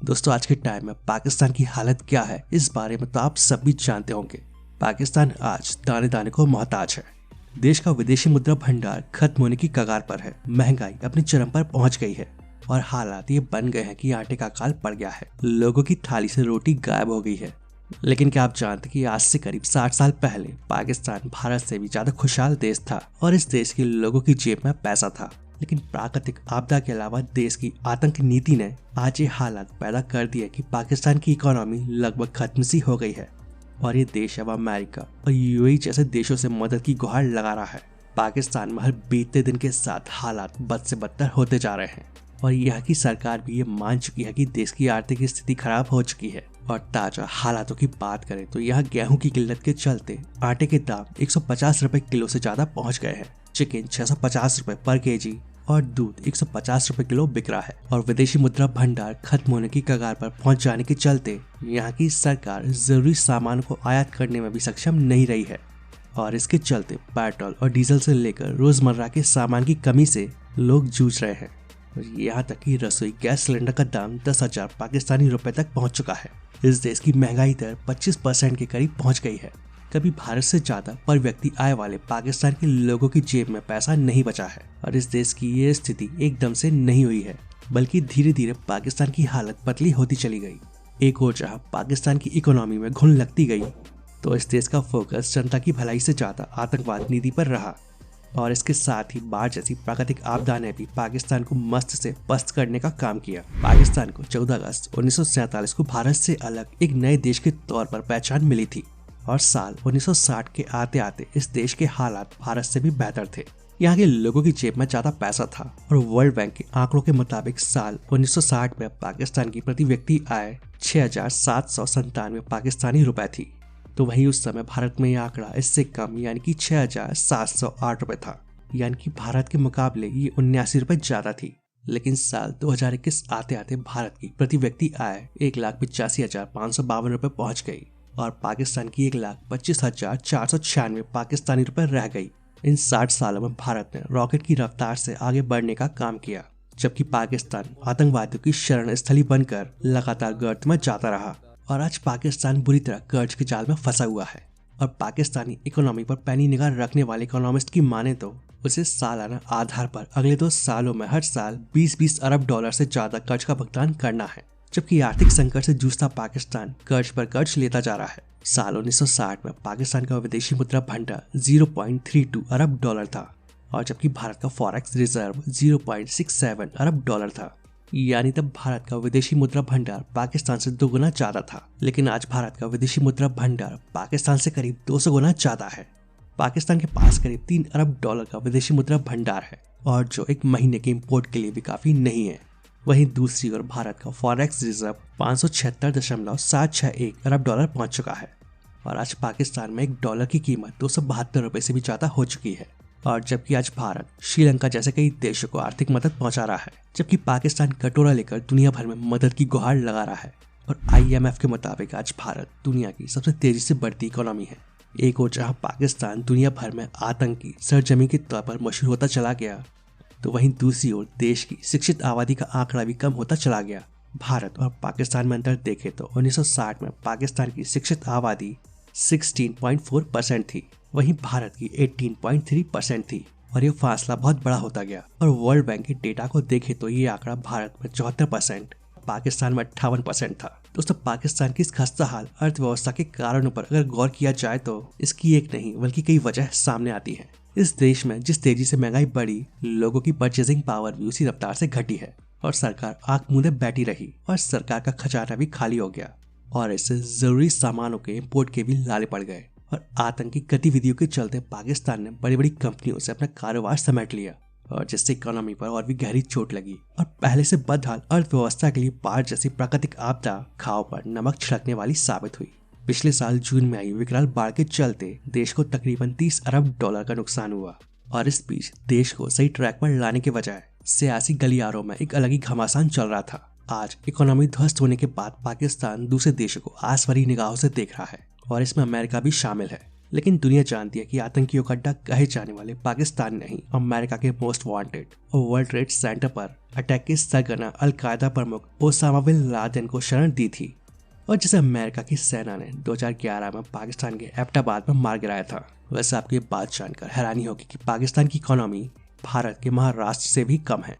दोस्तों आज के टाइम में पाकिस्तान की हालत क्या है इस बारे में तो आप सभी जानते होंगे। पाकिस्तान आज दाने दाने को मोहताज है। देश का विदेशी मुद्रा भंडार खत्म होने की कगार पर है। महंगाई अपनी चरम पर पहुंच गई है और हालात ये बन गए हैं कि आटे का अकाल पड़ गया है। लोगों की थाली से रोटी गायब हो गई है। लेकिन क्या आप जानते कि आज से करीब 60 साल पहले पाकिस्तान भारत से भी ज्यादा खुशहाल देश था और इस देश के लोगों की जेब में पैसा था। लेकिन प्राकृतिक आपदा के अलावा देश की आतंक नीति ने आज ये हालात पैदा कर दिए कि पाकिस्तान की इकोनॉमी लगभग खत्म सी हो गई है और ये देश अब अमेरिका और यूएई जैसे देशों से मदद की गुहार लगा रहा है। पाकिस्तान में हर बीतते दिन के साथ हालात बद से बदतर होते जा रहे हैं और यहाँ की सरकार भी ये मान चुकी है कि देश की आर्थिक स्थिति खराब हो चुकी है। और ताजा हालातों की बात करें तो यहाँ गेहूं की किल्लत के चलते आटे के दाम 150 रुपए किलो से ज्यादा पहुँच गए हैं। चिकन 650 रुपए पर केजी और दूध 150 रुपए किलो बिक रहा है। और विदेशी मुद्रा भंडार खत्म होने की कगार पर पहुंच जाने के चलते यहाँ की सरकार जरूरी सामान को आयात करने में भी सक्षम नहीं रही है और इसके चलते पेट्रोल और डीजल से लेकर रोजमर्रा के सामान की कमी से लोग जूझ रहे हैं। यहाँ तक कि रसोई गैस सिलेंडर का दाम 10,000 पाकिस्तानी रुपए तक पहुंच चुका है। इस देश की महंगाई दर 25% के करीब पहुंच गई है। कभी भारत से ज्यादा पर व्यक्ति आय वाले पाकिस्तान के लोगों की जेब में पैसा नहीं बचा है और इस देश की ये स्थिति एकदम से नहीं हुई है, बल्कि धीरे धीरे पाकिस्तान की हालत पतली होती चली गई। एक और जहां पाकिस्तान की इकोनॉमी में घुन लगती गई तो इस देश का फोकस जनता की भलाई से ज्यादा आतंकवाद नीति पर रहा और इसके साथ ही बाढ़ जैसी प्राकृतिक आपदा ने भी पाकिस्तान को मस्त से पस्त करने का काम किया। पाकिस्तान को 14 अगस्त 1947 को भारत से अलग एक नए देश के तौर पर पहचान मिली थी और साल 1960 के आते आते इस देश के हालात भारत से भी बेहतर थे। यहाँ के लोगों की जेब में ज्यादा पैसा था और वर्ल्ड बैंक के आंकड़ों के मुताबिक साल 1960 में पाकिस्तान की प्रति व्यक्ति आय 6,797 पाकिस्तानी रुपए थी। तो वहीं उस समय भारत में यह आंकड़ा इससे कम यानी कि 6,708 रुपए था। यानी कि भारत के मुकाबले ये 79 रुपए ज्यादा थी। लेकिन साल 2021 आते आते भारत की प्रति व्यक्ति आय 1,85,552 रुपए पहुंच गई और पाकिस्तान की 1,25,496 पाकिस्तानी रुपए रह गई। इन 60 सालों में भारत ने रॉकेट की रफ्तार से आगे बढ़ने का काम किया, जबकि पाकिस्तान आतंकवादियों की शरण स्थली बनकर लगातार गर्त में जाता रहा और आज पाकिस्तान बुरी तरह कर्ज के जाल में फंसा हुआ है। और पाकिस्तानी इकोनॉमी पर पैनी निगाह रखने वाले इकोनॉमिस्ट की माने तो उसे सालाना आधार पर अगले 2 सालों में हर साल 20-20 अरब डॉलर से ज्यादा कर्ज का भुगतान करना है। जबकि आर्थिक संकट से जूझता पाकिस्तान कर्ज पर कर्ज लेता जा रहा है। साल 1960 में पाकिस्तान का विदेशी मुद्रा भंडार 0.32 अरब डॉलर था और जबकि भारत का फॉरेक्स रिजर्व 0.67 अरब डॉलर था। यानी तब भारत का विदेशी मुद्रा भंडार पाकिस्तान से 2 गुना ज्यादा था। लेकिन आज भारत का विदेशी मुद्रा भंडार पाकिस्तान से करीब 200 गुना ज्यादा है। पाकिस्तान के पास करीब 3 अरब डॉलर का विदेशी मुद्रा भंडार है और जो एक महीने के इम्पोर्ट के लिए भी काफी नहीं है। वहीं दूसरी ओर भारत का फॉरेक्स रिजर्व 576.761 अरब डॉलर पहुंच चुका है और आज पाकिस्तान में $1 की कीमत 272 रुपए से भी ज्यादा हो चुकी है। और जबकि आज भारत श्रीलंका जैसे कई देशों को आर्थिक मदद पहुंचा रहा है, जबकि पाकिस्तान कटोरा लेकर दुनिया भर में मदद की गुहार लगा रहा है। और IMF के मुताबिक आज भारत दुनिया की सबसे तेजी से बढ़ती इकोनॉमी है। एक और जहां पाकिस्तान दुनिया भर में आतंकी सरजमी के तौर पर मशहूर होता चला गया, तो वहीं दूसरी ओर देश की शिक्षित आबादी का आंकड़ा भी कम होता चला गया। भारत और पाकिस्तान में अंतर देखें तो 1960 में पाकिस्तान की शिक्षित आबादी 16.4% थी, वहीं भारत की 18.3% थी और ये फासला बहुत बड़ा होता गया। और वर्ल्ड बैंक के डेटा को देखें तो ये आंकड़ा भारत में 74%, पाकिस्तान में 58% था। दोस्तों पाकिस्तान की इस खस्ताहाल अर्थव्यवस्था के कारणों पर अगर गौर किया जाए तो इसकी एक नहीं बल्कि कई वजह सामने आती है। इस देश में जिस तेजी से महंगाई बढ़ी, लोगों की परचेजिंग पावर भी उसी रफ्तार से घटी है और सरकार आंख मूंदे बैठी रही और सरकार का खजाना भी खाली हो गया और इससे जरूरी सामानों के इम्पोर्ट के भी लाले पड़ गए। और आतंकी गतिविधियों के चलते पाकिस्तान ने बड़ी बड़ी कंपनियों से अपना कारोबार समेट लिया और जिससे इकोनॉमी पर और भी गहरी चोट लगी और पहले से बदहाल अर्थव्यवस्था के लिए बाढ़ जैसी प्राकृतिक आपदा घाव पर नमक छिड़कने वाली साबित हुई। पिछले साल जून में आई विकराल बाढ़ के चलते देश को तकरीबन 30 अरब डॉलर का नुकसान हुआ और इस बीच देश को सही ट्रैक पर लाने के बजाय सियासी गलियारों में एक अलग ही घमासान चल रहा था। आज इकोनॉमी ध्वस्त होने के बाद पाकिस्तान दूसरे देशों को आस भरी निगाहों से देख रहा है और इसमें अमेरिका भी शामिल है। लेकिन दुनिया जानती है कि आतंकियों का अड्डा कहे जाने वाले पाकिस्तान नहीं, अमेरिका के मोस्ट वांटेड और वर्ल्ड ट्रेड सेंटर पर अटैक के सरगना अलकायदा प्रमुख ओसामा बिन लादेन को शरण दी थी और जिसे अमेरिका की सेना ने 2011 में पाकिस्तान के एबटाबाद में मार गिराया था। वैसे आपको ये बात जानकर हैरानी होगी कि पाकिस्तान की इकोनॉमी भारत के महाराष्ट्र से भी कम है।